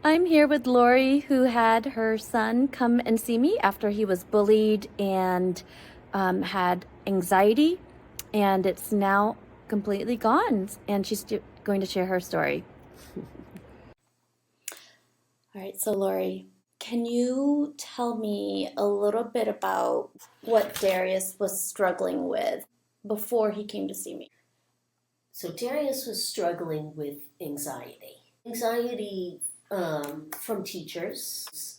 I'm here with Lori, who had her son come and see me after he was bullied and had anxiety, and it's now completely gone. And she's going to share her story. All right, so Lori, can you tell me a little bit about what Darius was struggling with before he came to see me? So Darius was struggling with anxiety. Anxiety from teachers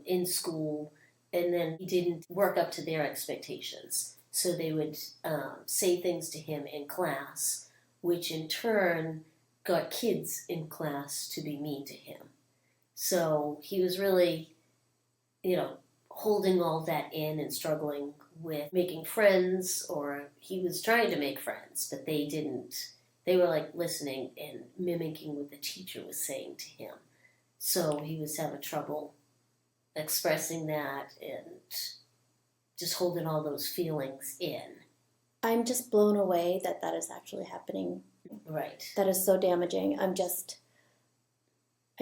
in school, and then he didn't work up to their expectations. So they would say things to him in class, which in turn got kids in class to be mean to him. So he was really, holding all that in and struggling with making friends, or he was trying to make friends, but they didn't. They were like listening and mimicking what the teacher was saying to him. So he was having trouble expressing that and just holding all those feelings in. I'm just blown away that that is actually happening. Right. That is so damaging. I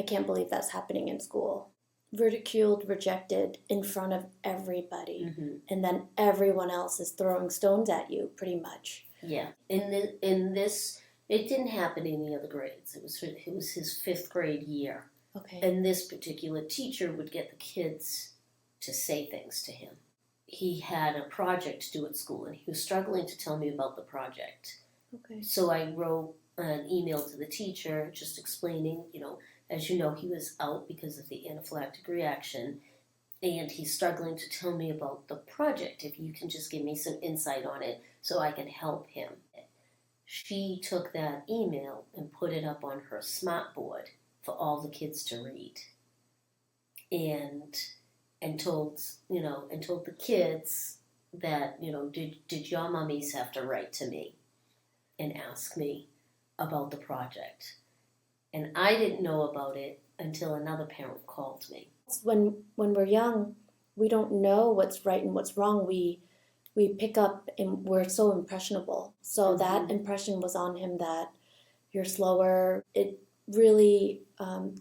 can't believe that's happening in school. Ridiculed, rejected in front of everybody. Mm-hmm. And then everyone else is throwing stones at you, pretty much. Yeah. In this, it didn't happen in the other grades. It was his 5th grade year. Okay. And this particular teacher would get the kids to say things to him. He had a project to do at school, and he was struggling to tell me about the project. Okay. So I wrote an email to the teacher just explaining, as you know, he was out because of the anaphylactic reaction, and he's struggling to tell me about the project. If you can just give me some insight on it so I can help him. She took that email and put it up on her smart board for all the kids to read, and told the kids that did your mummies have to write to me and ask me about the project. And I didn't know about it until another parent called me. When we're young, we don't know what's right and what's wrong. We pick up and we're so impressionable. So that impression was on him that you're slower. It really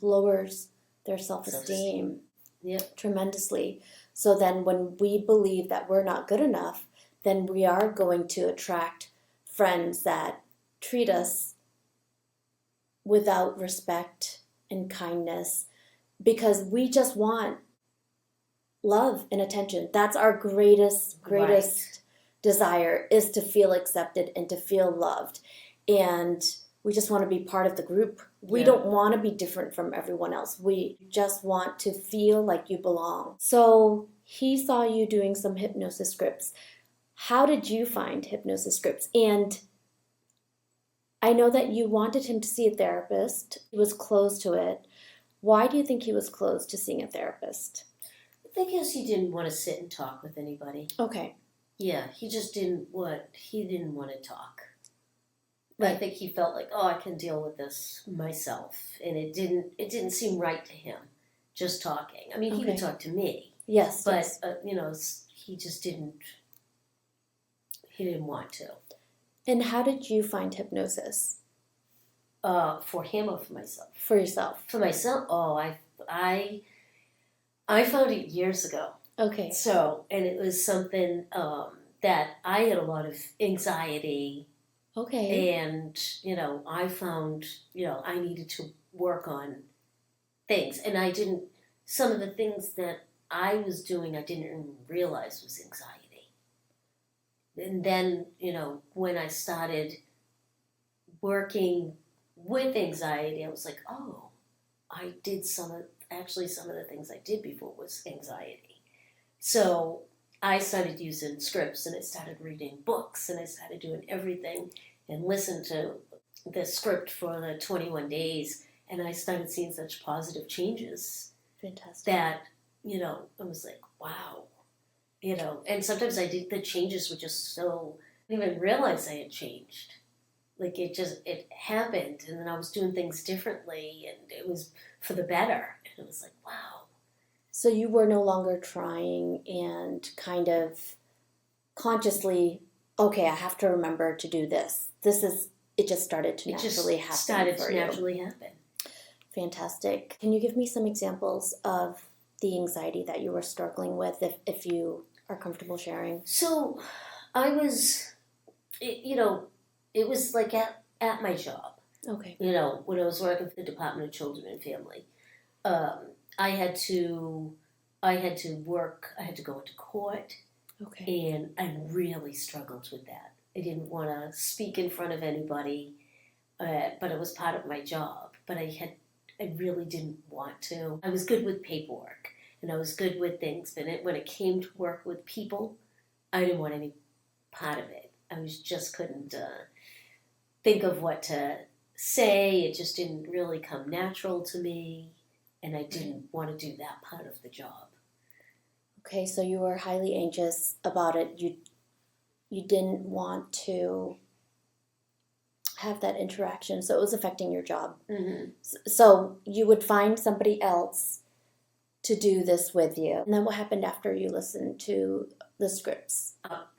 lowers their self-esteem tremendously. So then when we believe that we're not good enough, then we are going to attract friends that treat us without respect and kindness, because we just want love and attention. That's our greatest desire, is to feel accepted and to feel loved. And we just want to be part of the group. We don't want to be different from everyone else. We just want to feel like you belong. So he saw you doing some hypnosis scripts. How did you find hypnosis scripts? And I know that you wanted him to see a therapist. He was closed to it. Why do you think he was closed to seeing a therapist? I guess he didn't want to sit and talk with anybody. Okay. Yeah, he didn't want to talk. Right. I think he felt like, I can deal with this myself, and it didn't seem right to him, just talking. I mean, he would talk to me. Yes. But he just didn't. He didn't want to. And how did you find hypnosis? For him or for myself? For yourself. For myself? I found it years ago. Okay. So, and it was something that I had a lot of anxiety. Okay. And, I found, I needed to work on things. And some of the things that I was doing, I didn't even realize was anxiety. And then, when I started working with anxiety, I was like, I did some of the things I did before was anxiety. So I started using scripts, and I started reading books, and I started doing everything and listened to the script for the 21 days, and I started seeing such positive changes. Fantastic. That, I was like, wow. And sometimes the changes were just so, I didn't even realize I had changed. Like it happened, and then I was doing things differently, and it was for the better. And it was like, wow. So you were no longer trying and kind of consciously, okay, I have to remember to do this. It just started to naturally happen. Naturally happen. fantastic. Can you give me some examples of the anxiety that you were struggling with, if you are comfortable sharing? So I was, it was like at my job. Okay. When I was working for the Department of Children and Family, I had to work. I had to go into court, Okay. and I really struggled with that. I didn't want to speak in front of anybody, but it was part of my job. But I really didn't want to. I was good with paperwork, and I was good with things, but when it came to work with people, I didn't want any part of it. I just couldn't think of what to say. It just didn't really come natural to me, and I didn't want to do that part of the job. Okay, so you were highly anxious about it. You didn't want to have that interaction, so it was affecting your job. Mm-hmm. So you would find somebody else to do this with you. And then what happened after you listened to the scripts?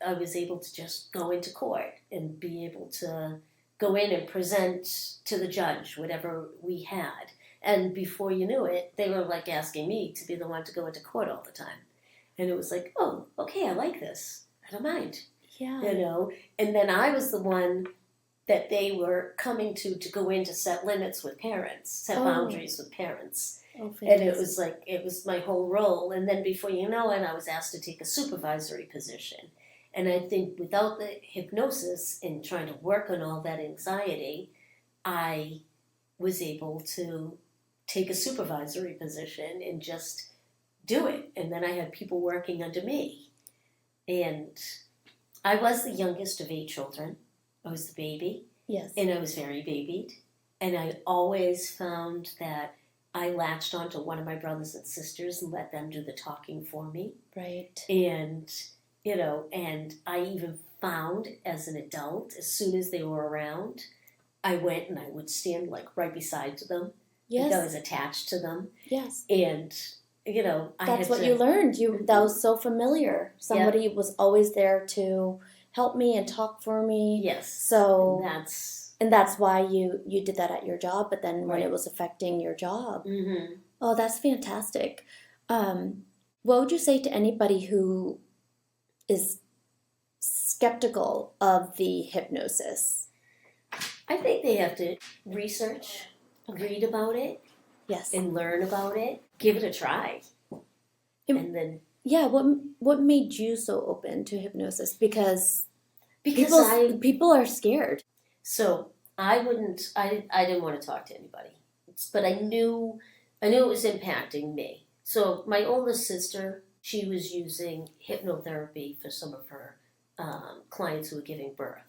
I was able to just go into court and be able to go in and present to the judge whatever we had. And before you knew it, they were like asking me to be the one to go into court all the time. And it was like, oh, okay, I like this. I don't mind. Yeah. And then I was the one that they were coming to go in to set limits with parents, set boundaries with parents. Oh, and it was my whole role. And then before you know it, I was asked to take a supervisory position. And I think without the hypnosis and trying to work on all that anxiety, I was able to take a supervisory position and just do it. And then I had people working under me. And I was the youngest of 8 children. I was the baby. Yes. And I was very babied. And I always found that I latched onto one of my brothers and sisters and let them do the talking for me. Right. And, and I even found as an adult, as soon as they were around, I went and I would stand like right beside them. Yes. Like I was attached to them. Yes. And, that's what you learned. That was so familiar. Somebody was always there to help me and talk for me. Yes. So and that's why you did that at your job, but then when it was affecting your job. Mm-hmm. Oh, that's fantastic. What would you say to anybody who is skeptical of the hypnosis? I think they have to research, read about it, yes, and learn about it. Give it a try, and then what made you so open to hypnosis? Because people are scared. So I didn't want to talk to anybody, but I knew it was impacting me. So my oldest sister, she was using hypnotherapy for some of her clients who were giving birth.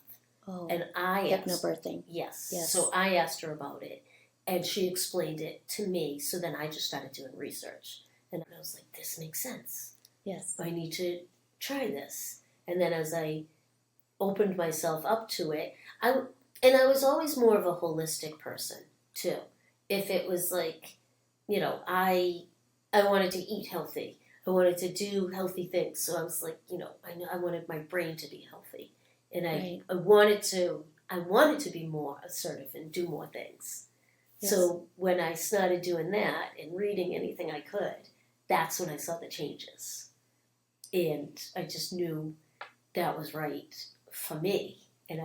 Oh, and I asked, hypnobirthing. Yes. So I asked her about it, and she explained it to me. So then I just started doing research, and I was like, "This makes sense. Yes, I need to try this." And then as I opened myself up to it, I was always more of a holistic person too. If it was like, I wanted to eat healthy. I wanted to do healthy things. So I was like, I wanted my brain to be healthy. And I wanted to be more assertive and do more things. Yes. So when I started doing that and reading anything I could, that's when I saw the changes. And I just knew that was right for me. And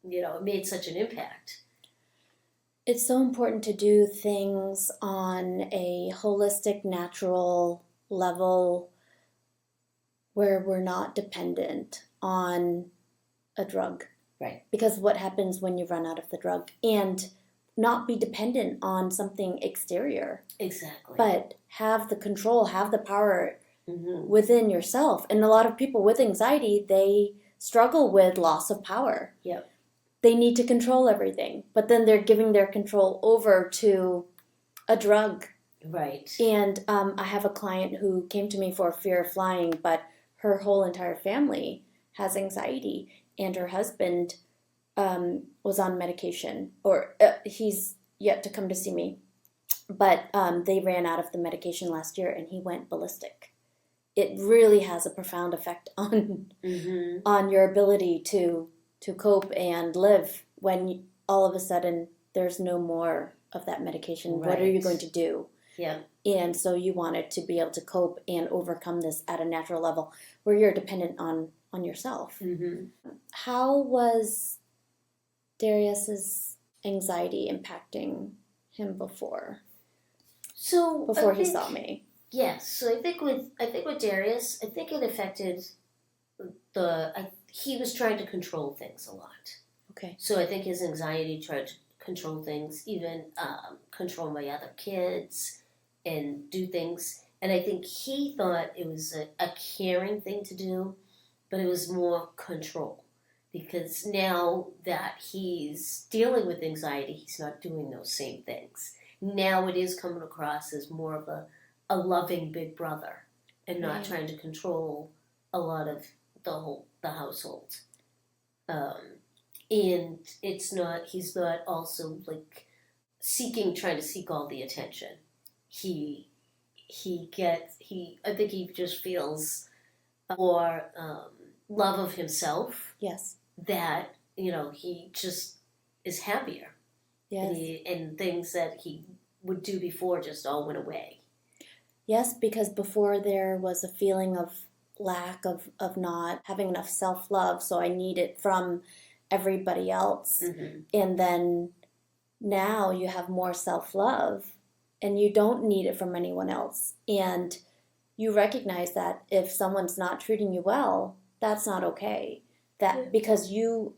it made such an impact. It's so important to do things on a holistic, natural level where we're not dependent on a drug. Right. Because what happens when you run out of the drug? And not be dependent on something exterior. Exactly. But have the control, have the power within yourself. And a lot of people with anxiety, they struggle with loss of power. Yep. They need to control everything, but then they're giving their control over to a drug. Right. And I have a client who came to me for fear of flying, but her whole entire family has anxiety, and her husband was on medication, or he's yet to come to see me, but they ran out of the medication last year, and he went ballistic. It really has a profound effect on your ability to cope and live when all of a sudden there's no more of that medication. Right. What are you going to do? Yeah. And so you wanted to be able to cope and overcome this at a natural level where you're dependent on yourself. Mm-hmm. How was Darius's anxiety impacting him before he saw me? Yes. So I think with Darius, I think it affected he was trying to control things a lot. Okay. So I think his anxiety tried to control things, even control my other kids and do things. And I think he thought it was a caring thing to do, but it was more control. Because now that he's dealing with anxiety, he's not doing those same things. Now it is coming across as more of a loving big brother and not trying to control a lot of the household. And he's not also like trying to seek all the attention. I think he just feels more love of himself. Yes. That, he just is happier. Yes. And things that he would do before just all went away. Yes, because before there was a feeling of lack of not having enough self-love, so I need it from everybody else. Mm-hmm. And then now you have more self-love and you don't need it from anyone else. And you recognize that if someone's not treating you well, that's not okay. Because you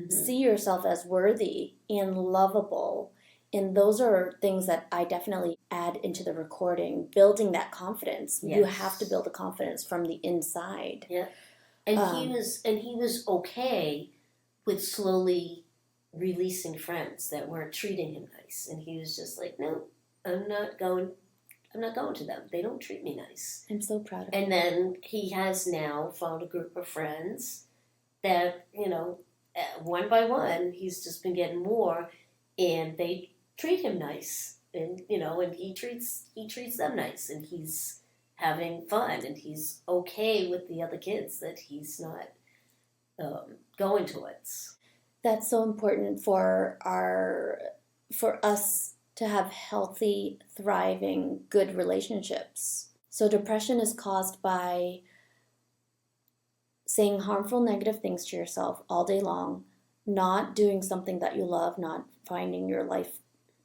see yourself as worthy and lovable. And those are things that I definitely add into the recording, building that confidence. Yes. You have to build the confidence from the inside. Yeah. And he was okay with slowly releasing friends that weren't treating him nice. And he was just like, no, I'm not going to them. They don't treat me nice. I'm so proud of him. And then he has now found a group of friends that, one by one, he's just been getting more, and they treat him nice, and and he treats them nice, and he's having fun, and he's okay with the other kids that he's not going towards. That's so important for us to have healthy, thriving, good relationships. So depression is caused by saying harmful, negative things to yourself all day long, not doing something that you love, not finding your life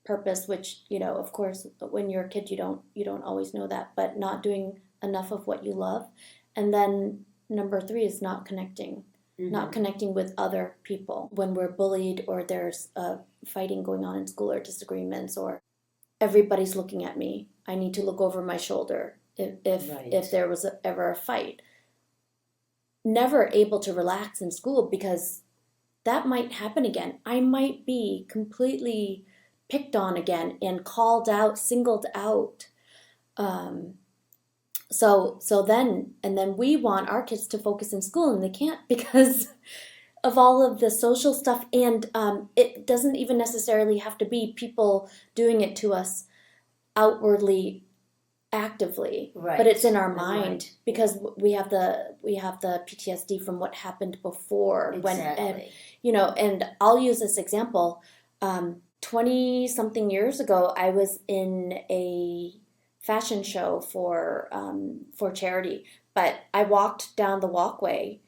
purpose, which, of course, when you're a kid, you don't always know that, but not doing enough of what you love. And then number 3 is not connecting. Mm-hmm. Not connecting with other people. When we're bullied or there's fighting going on in school or disagreements or everybody's looking at me, I need to look over my shoulder if there was ever a fight. Never able to relax in school because that might happen again. I might be completely picked on again and called out, singled out. So then we want our kids to focus in school, and they can't because of all of the social stuff. And it doesn't even necessarily have to be people doing it to us outwardly, actively, right. But it's in our mind because we have the PTSD from what happened before. Exactly. And I'll use this example. 20-something years ago, I was in a fashion show for charity, but I walked down the walkway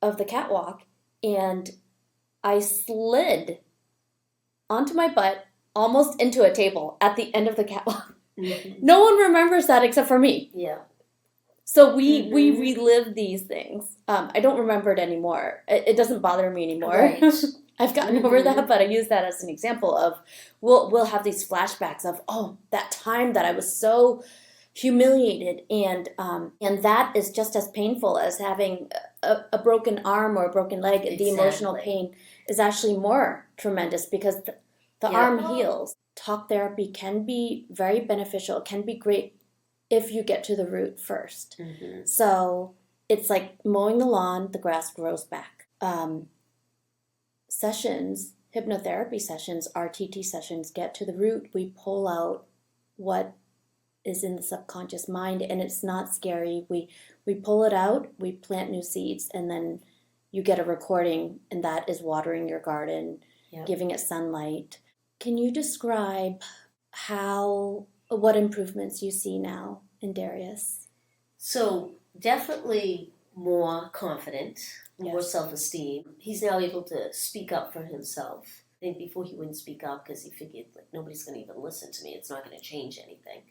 of the catwalk and I slid onto my butt almost into a table at the end of the catwalk. Mm-hmm. No one remembers that except for me. Yeah. So we relive these things. I don't remember it anymore. It doesn't bother me anymore. Right. I've gotten over that, but I use that as an example of we'll have these flashbacks of that time that I was so humiliated, and that is just as painful as having a broken arm or a broken leg. Exactly. The emotional pain is actually more tremendous because the arm heals. Talk therapy can be very beneficial. It can be great if you get to the root first. Mm-hmm. So it's like mowing the lawn, the grass grows back. Sessions, hypnotherapy sessions, RTT sessions, get to the root. We pull out what is in the subconscious mind, and it's not scary. We pull it out, we plant new seeds, and then you get a recording, and that is watering your garden, giving it sunlight, Can you describe what improvements you see now in Darius? So definitely more confident, more Yes. self-esteem. He's now able to speak up for himself. I think before he wouldn't speak up because he figured like nobody's going to even listen to me. It's not going to change anything.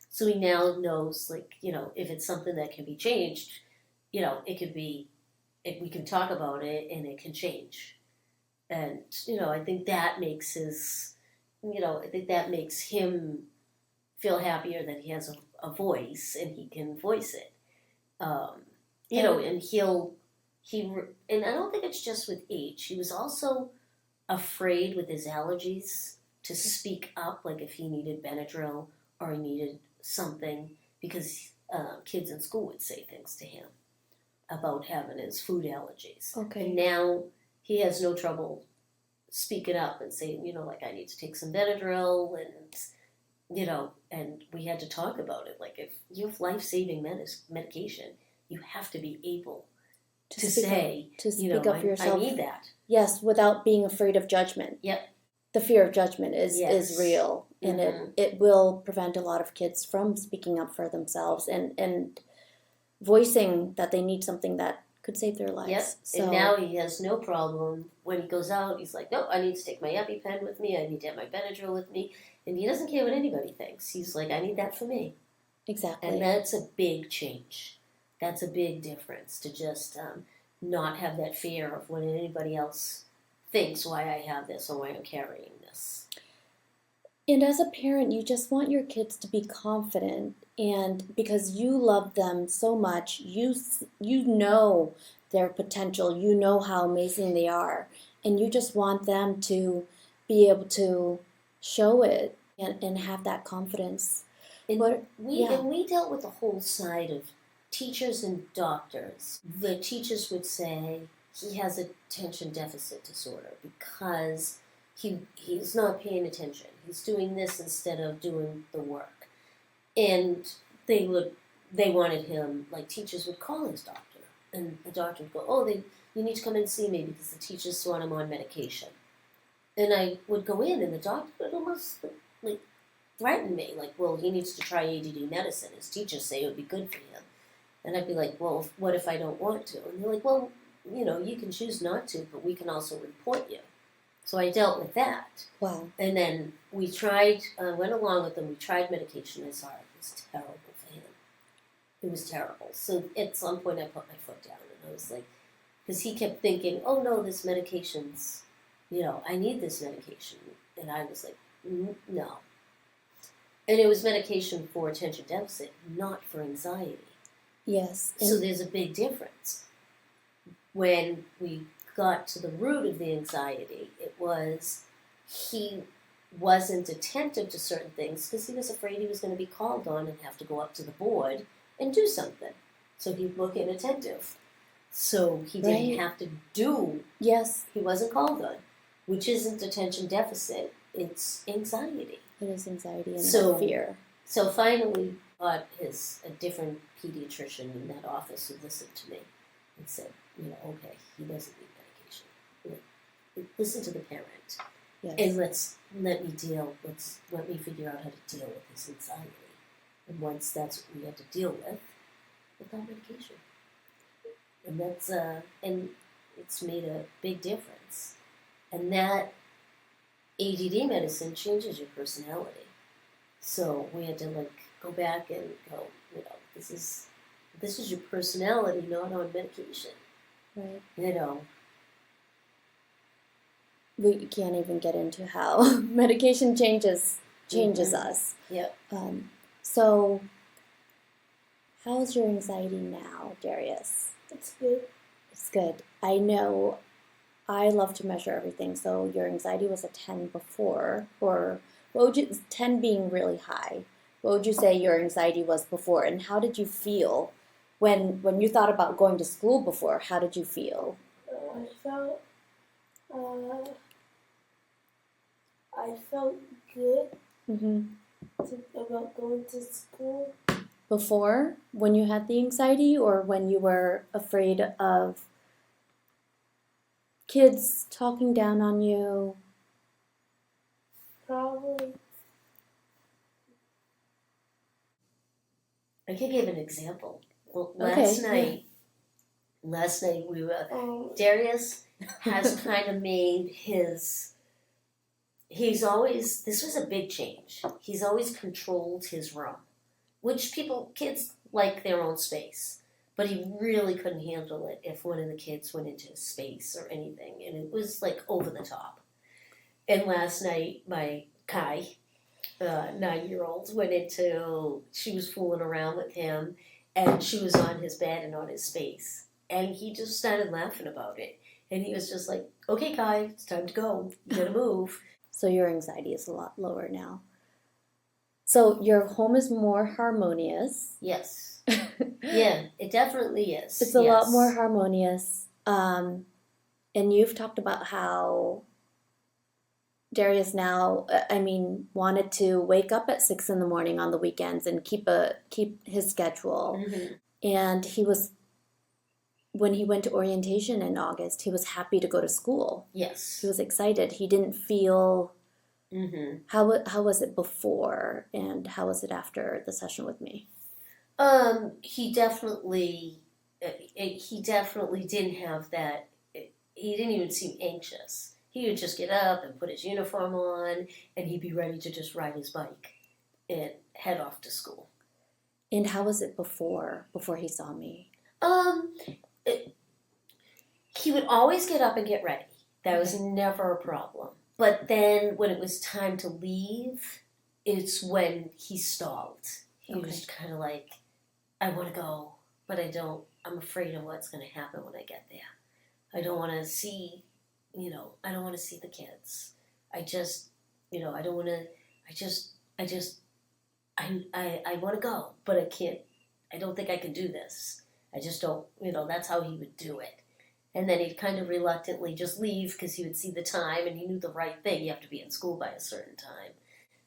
So he now knows like, if it's something that can be changed, it could be, we can talk about it and it can change. And, I think that makes him feel happier that he has a voice and he can voice it. And and I don't think it's just with age. He was also afraid with his allergies to speak up, like if he needed Benadryl or he needed something, because kids in school would say things to him about having his food allergies. Okay. And now he has no trouble speaking up and saying, like I need to take some Benadryl and we had to talk about it. Like if you have life-saving medication, you have to be able to say, speak up for yourself. I need that. Yes, without being afraid of judgment. Yep. The fear of judgment is real, and it will prevent a lot of kids from speaking up for themselves and voicing that they need something that could save their lives. Yep. So, and now he has no problem when he goes out. He's like, no, I need to take my EpiPen with me. I need to have my Benadryl with me. And he doesn't care what anybody thinks. He's like, I need that for me. Exactly. And that's a big change. That's a big difference to just not have that fear of what anybody else thinks why I have this or why I'm carrying this. And as a parent, you just want your kids to be confident, and because you love them so much, you know their potential, you know how amazing they are, and you just want them to be able to show it and have that confidence. And we dealt with the whole side of teachers and doctors. The teachers would say he has attention deficit disorder because he's not paying attention. He's doing this instead of doing the work. And they wanted him, like teachers would call his doctor. And the doctor would go, you need to come and see me because the teachers want him on medication. And I would go in and the doctor would almost like threaten me. Like, well, he needs to try ADD medicine. His teachers say it would be good for him. And I'd be like, well, what if I don't want to? And they're like, well, you can choose not to, but we can also report you. So I dealt with that. Wow. And then we tried, went along with them, we tried medication. I saw it was terrible for him. It was terrible. So at some point I put my foot down and I was like, because he kept thinking, oh no, this medication's, I need this medication. And I was like, no. And it was medication for attention deficit, not for anxiety. Yes. So there's a big difference. When we got to the root of the anxiety, it was he wasn't attentive to certain things because he was afraid he was going to be called on and have to go up to the board and do something. So he'd look inattentive. So he didn't have to do. Yes. He wasn't called on, which isn't attention deficit. It's anxiety. It is anxiety and fear. So finally, got a different pediatrician in that office who listened to me and said, okay, he doesn't need medication. Listen to the parent. Yes. And let me figure out how to deal with his anxiety. And once that's what we had to deal with, without medication. And that's and it's made a big difference. And that ADD medicine changes your personality. So we had to go back and go, this is your personality, not on medication. Right. We can't even get into how medication changes us. Yep. So how's your anxiety now, Darius? It's good. It's good. I know I love to measure everything. So your anxiety was a 10 before, or 10 being really high. What would you say your anxiety was before, and how did you feel when you thought about going to school before? How did you feel? I felt good Mm-hmm. about going to school. Before, when you had the anxiety, or when you were afraid of kids talking down on you? Probably. I can give an example. Well, Okay, last night we were, Um, Darius has kind of made he's always, this was a big change. He's always controlled his room, which kids like their own space. But he really couldn't handle it if one of the kids went into his space or anything. And it was like over the top. And last night, my Kai, 9-year-old, she was fooling around with him, and she was on his bed and on his space. And he just started laughing about it. And he was just like, okay, Kai, it's time to go. You gotta move. so your anxiety is a lot lower now. So your home is more harmonious. Yes. Yeah, it definitely is. It's a lot more harmonious. And you've talked about how Darius now, wanted to wake up at 6 in the morning on the weekends and keep his schedule. Mm-hmm. And when he went to orientation in August, he was happy to go to school. Yes. He was excited. He didn't feel. Mm-hmm. How was it before, and how was it after the session with me? He definitely didn't have that. He didn't even seem anxious. He would just get up and put his uniform on, and he'd be ready to just ride his bike and head off to school. And how was it before he saw me? He would always get up and get ready. That was never a problem. But then when it was time to leave, it's when he stalled. He was kind of like, I want to go, but I don't. I'm afraid of what's going to happen when I get there. I don't want to see, I don't want to see the kids. I just, I don't want to, I want to go, but I can't, I don't think I can do this. I just don't, that's how he would do it. And then he'd kind of reluctantly just leave because he would see the time and he knew the right thing. You have to be in school by a certain time.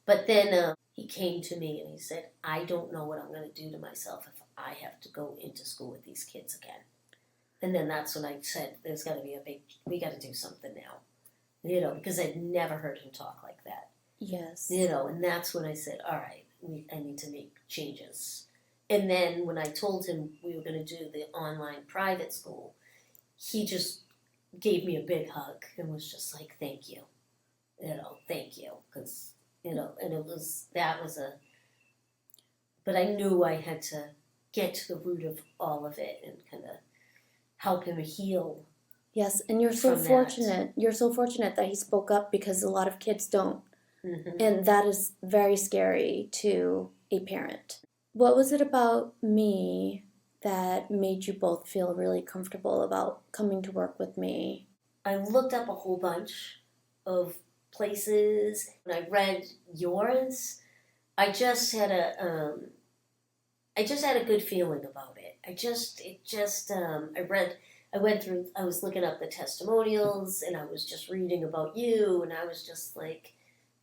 But then he came to me and he said, I don't know what I'm going to do to myself if I have to go into school with these kids again. And then that's when I said, there's got to be we got to do something now. Because I'd never heard him talk like that. Yes. And that's when I said, all right, I need to make changes. And then when I told him we were going to do the online private school, he just gave me a big hug and was just like, thank you. Thank you. Because, and but I knew I had to get to the root of all of it and kind of help him heal. Yes, and you're so fortunate. You're so fortunate that he spoke up because a lot of kids don't. Mm-hmm. And that is very scary to a parent. What was it about me that made you both feel really comfortable about coming to work with me? I looked up a whole bunch of places. When I read yours, I just had a good feeling about it. I was looking up the testimonials and I was just reading about you and I was just like,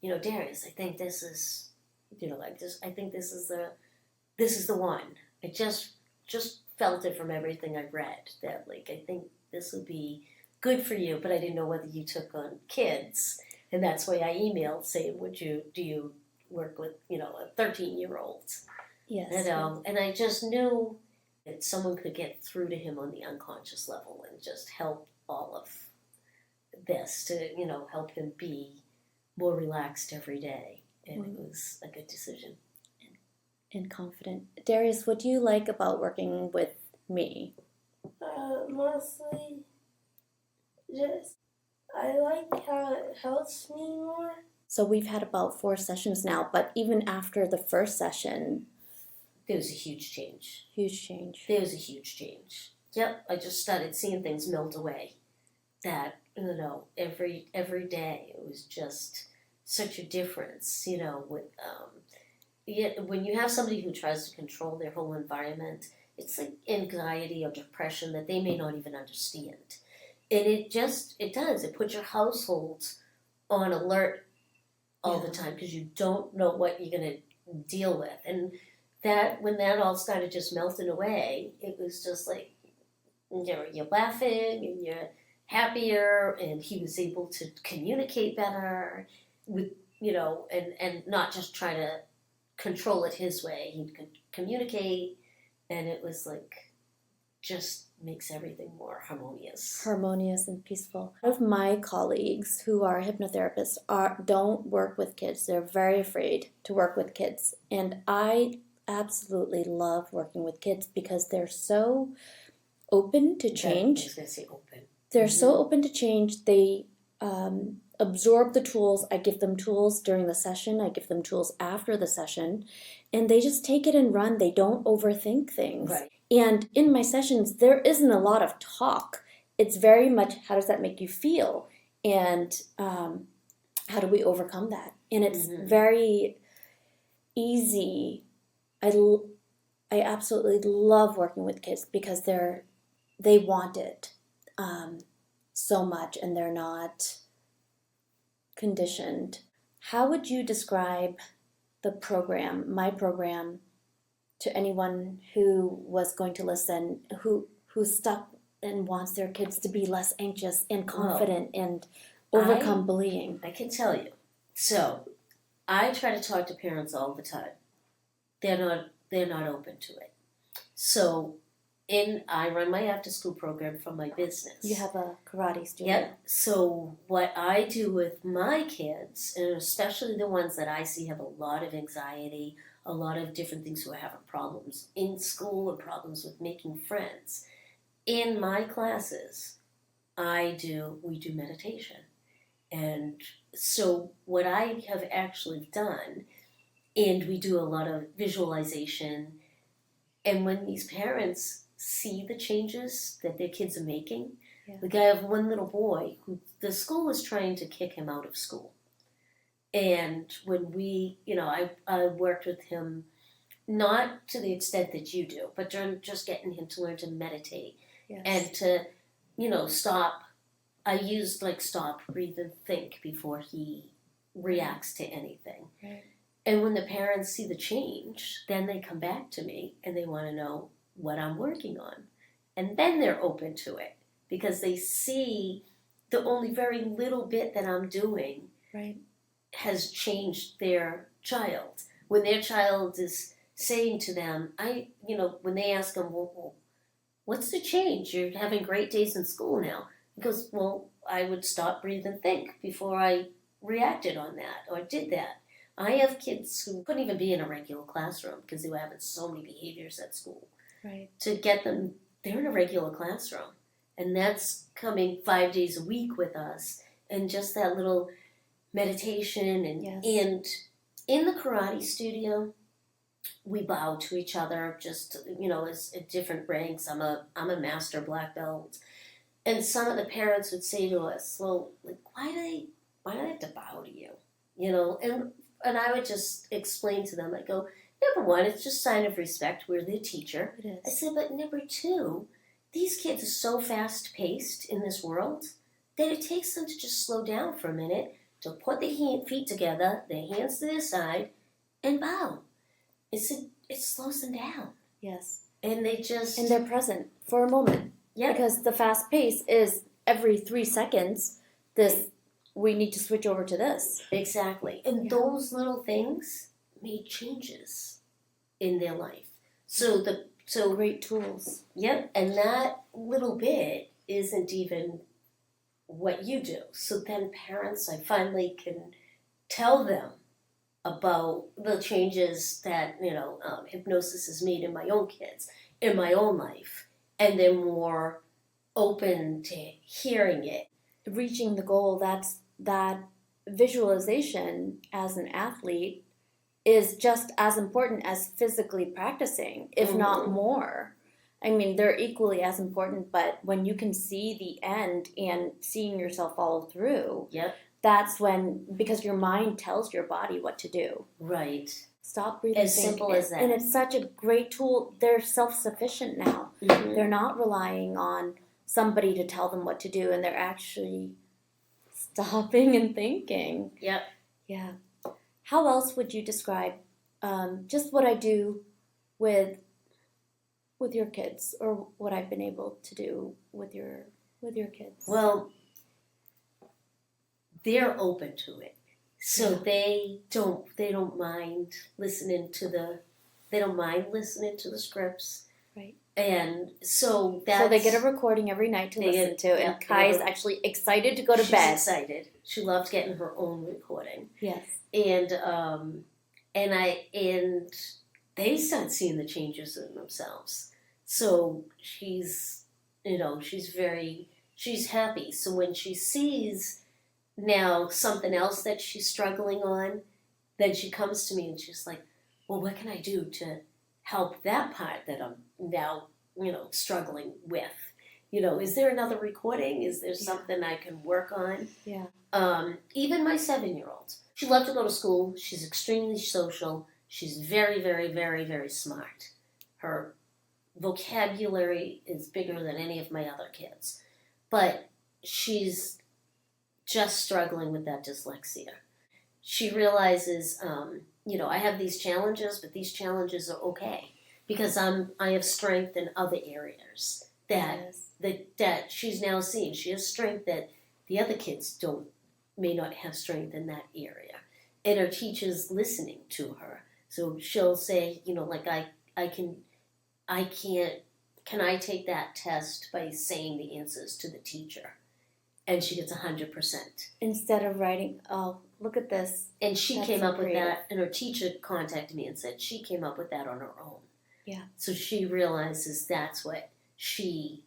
Darius, I think this is, I think this is the one. I just felt it from everything I read that I think this would be good for you, but I didn't know whether you took on kids. And that's why I emailed saying, do you work with, a 13-year-old? Yes. And I just knew that someone could get through to him on the unconscious level and just help all of this to, help him be more relaxed every day. And it was a good decision. And confident. Darius, what do you like about working with me? Mostly just, I like how it helps me more. So we've had about 4 sessions now, but even after the first session, there was a huge change. There was a huge change. Yep, I just started seeing things melt away. That, every day it was just such a difference, with, when you have somebody who tries to control their whole environment, it's like anxiety or depression that they may not even understand. And it does. It puts your household on alert all the time because you don't know what you're going to deal with. And when that all started just melting away, it was just like, you're laughing and you're happier, and he was able to communicate better with and not just try to control it his way. He could communicate, and it was like just makes everything more harmonious. Harmonious and peaceful. One of my colleagues who are hypnotherapists don't work with kids. They're very afraid to work with kids. And I absolutely love working with kids because they're so open to change. I was going to say open. They're so open to change. They absorb the tools. I give them tools during the session. I give them tools after the session. And they just take it and run. They don't overthink things. Right. And in my sessions, there isn't a lot of talk. It's very much, how does that make you feel? And how do we overcome that? And it's very easy. I absolutely love working with kids because they want it so much, and they're not conditioned. How would you describe the program, my program, to anyone who was going to listen, who's stuck and wants their kids to be less anxious and confident and overcome bullying? I can tell you. So, I try to talk to parents all the time. They're not open to it. So, I run my after-school program from my business. You have a karate studio. Yep. So what I do with my kids, and especially the ones that I see have a lot of anxiety, a lot of different things who are having problems in school and problems with making friends, in my classes, we do meditation. And so what I have actually done, and we do a lot of visualization, and when these parents see the changes that their kids are making. Yeah. Like I have one little boy who the school was trying to kick him out of school. And when I worked with him, not to the extent that you do, but just getting him to learn to meditate. Yes. And to, stop. I used stop, breathe, and think before he reacts to anything. Right. And when the parents see the change, then they come back to me and they want to know what I'm working on. And then they're open to it because they see the only very little bit that I'm doing has changed their child. When their child is saying to them, when they ask them, well, what's the change? You're having great days in school now. He goes, well, I would stop, breathe, and think before I reacted on that or did that. I have kids who couldn't even be in a regular classroom because they were having so many behaviors at school. Right. To get them, they're in a regular classroom. And that's coming 5 days a week with us. And just that little meditation. And in the karate studio, we bow to each other just, as at different ranks. I'm a master black belt. And some of the parents would say to us, well, why do they have to bow to you? And I would just explain to them, I go, number one, it's just a sign of respect. We're their teacher. It is. I said, but number two, these kids are so fast-paced in this world that it takes them to just slow down for a minute, to put their feet together, their hands to their side, and bow. It slows them down. Yes. And they're present for a moment. Yeah. Because the fast pace is every 3 seconds, we need to switch over to this. Exactly. And those little things made changes in their life. So great tools. Yep. And that little bit isn't even what you do. So then parents, I finally can tell them about the changes that, hypnosis has made in my own kids, in my own life. And they're more open to hearing it. Reaching the goal, that visualization as an athlete is just as important as physically practicing, if not more. I mean, they're equally as important, but when you can see the end and seeing yourself follow through, that's when, because your mind tells your body what to do. Right. Stop breathing. As simple as that. And it's such a great tool. They're self-sufficient now. Mm-hmm. They're not relying on somebody to tell them what to do, and they're actually stopping and thinking. Yep. Yeah. How else would you describe just what I do with your kids, or what I've been able to do with your kids? Well, they're open to it. So they don't mind listening to the scripts. Right. And so they get a recording every night to listen to, and Kai's actually excited to go to bed. She's excited. She loved getting her own recording. Yes. And they start seeing the changes in themselves. So she's happy. So when she sees now something else that she's struggling on, then she comes to me and she's like, well, what can I do to help that part that I'm now, struggling with? Is there another recording? Is there something I can work on? Yeah. Even my 7-year-old, she loved to go to school. She's extremely social. She's very, very, very, very smart. Her vocabulary is bigger than any of my other kids. But she's just struggling with that dyslexia. She realizes, I have these challenges, but these challenges are okay because I have strength in other areas that she's now seeing. She has strength that the other kids may not have strength in that area. And her teacher's listening to her. So she'll say, can I take that test by saying the answers to the teacher? And she gets 100%. Instead of writing, oh, look at this. And she came up with that, and her teacher contacted me and said she came up with that on her own. Yeah. So she realizes that's what she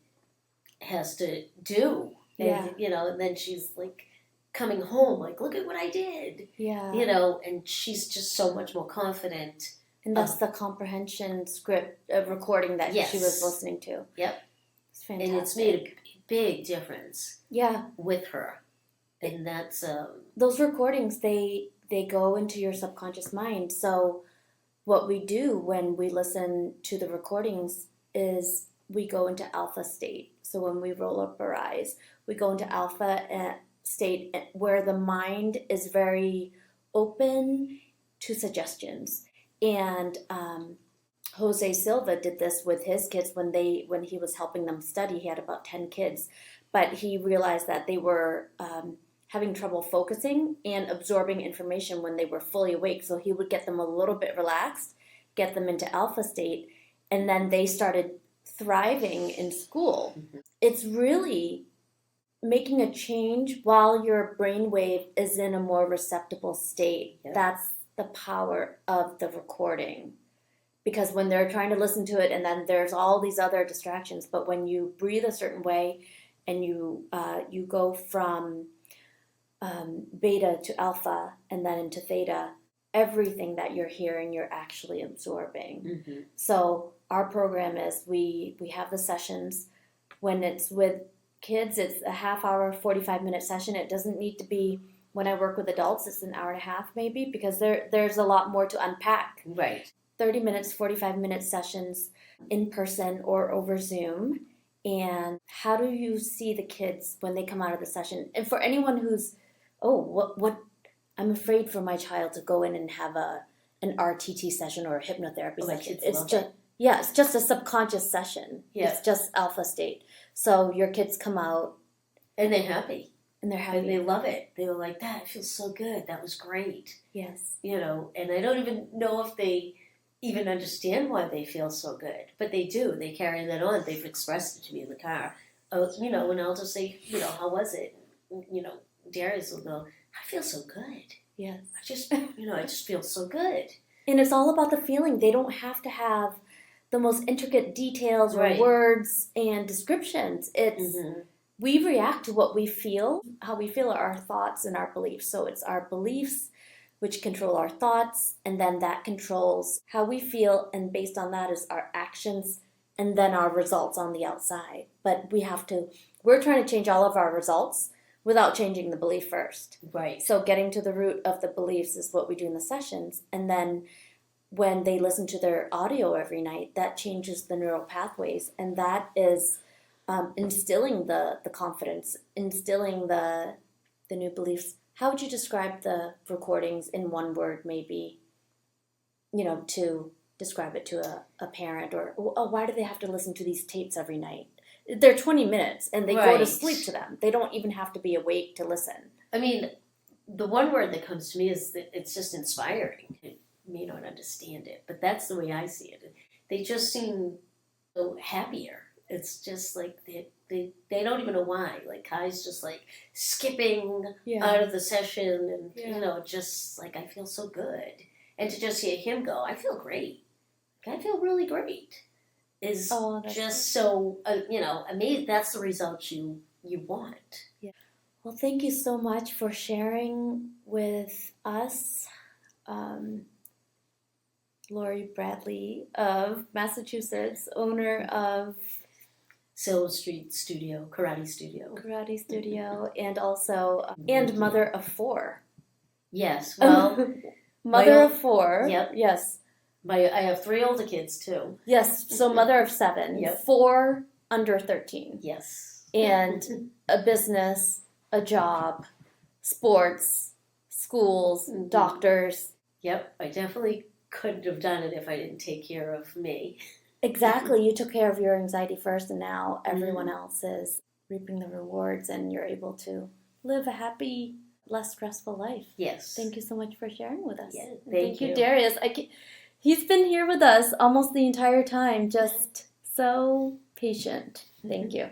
has to do. Yeah. And then she's like coming home, like, look at what I did. Yeah. And she's just so much more confident. And that's the comprehension script recording that she was listening to. Yep. It's fantastic. And it's made a big difference. Yeah. With her. And that's those recordings, they go into your subconscious mind. So what we do when we listen to the recordings is we go into alpha state. So when we roll up our eyes, we go into alpha state where the mind is very open to suggestions. And Jose Silva did this with his kids when he was helping them study. He had about 10 kids, but he realized that they were having trouble focusing and absorbing information when they were fully awake. So he would get them a little bit relaxed, get them into alpha state, and then they started thriving in school. Mm-hmm. It's really making a change while your brainwave is in a more receptive state. Yeah. That's the power of the recording. Because when they're trying to listen to it, and then there's all these other distractions, but when you breathe a certain way and you go from beta to alpha and then into theta, everything that you're hearing, you're actually absorbing. Mm-hmm. So our program is we have the sessions. When it's with kids, it's a half hour, 45-minute session. It doesn't need to be, when I work with adults, it's an hour and a half maybe, because there's a lot more to unpack. Right. 30 minutes, 45-minute sessions in person or over Zoom. And how do you see the kids when they come out of the session? And for anyone who's, what I'm afraid for my child to go in and have an RTT session or a hypnotherapy session. It's just a subconscious session. Yeah. It's just alpha state. So your kids come out. And they're happy. And they're happy. And they love it. They were like, that feels so good. That was great. Yes. And I don't even know if they even understand why they feel so good. But they do. They carry that on. They've expressed it to me in the car. And I'll just say, how was it? Darius will go, I feel so good. Yes. I just feel so good. And it's all about the feeling. They don't have to have the most intricate details or words and descriptions. It's we react to what we feel. How we feel are our thoughts and our beliefs. So it's our beliefs which control our thoughts, and then that controls how we feel, and based on that is our actions and then our results on the outside. But we're trying to change all of our results without changing the belief first. Right. So getting to the root of the beliefs is what we do in the sessions. And then when they listen to their audio every night, that changes the neural pathways. And that is instilling the confidence, instilling the new beliefs. How would you describe the recordings in one word, maybe, to describe it to a parent? Or, why do they have to listen to these tapes every night? They're 20 minutes, and they go to sleep to them. They don't even have to be awake to listen. I mean, the one word that comes to me is that it's just inspiring. You may not understand it, but that's the way I see it. They just seem so happier. It's just like they don't even know why. Like Kai's just like skipping out of the session, and just like I feel so good. And to just hear him go, I feel great. I feel really great. Is just so amazing. That's the result you want. Yeah. Well, thank you so much for sharing with us, Lori Bradley of Massachusetts, owner of Silver Street Studio, Karate Studio, and also and mother of 4. Yes, well, mother of 4. Yep. Yes. I have 3 older kids too. Yes, so mother of 7. Yep. 4 under 13. Yes. And a business, a job, sports, schools, doctors. Yep, I definitely couldn't have done it if I didn't take care of me. Exactly, you took care of your anxiety first, and now everyone else is reaping the rewards, and you're able to live a happy, less stressful life. Yes. Thank you so much for sharing with us. Yeah, thank you, Darius. He's been here with us almost the entire time, just so patient. Thank you.